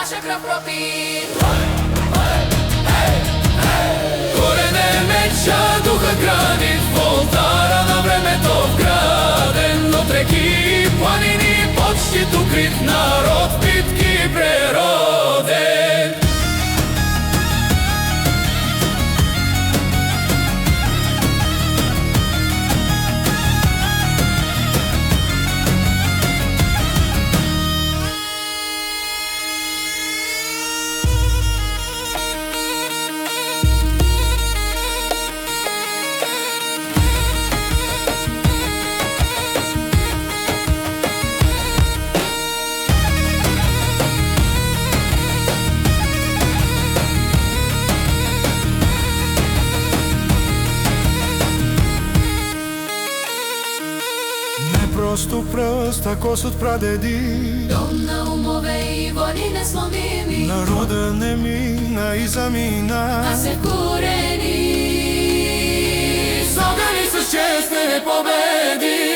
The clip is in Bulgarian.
наша кръв пропит. Корене меча, духа гранит, в олтара на времето вграден. От реки и планини, под щит укрит народ, битки прероден. Просто пръст, а кост от прадеди, Дом на умове и воли несломими, народа не мина и замина, а се корени. С огън и с чест не победи.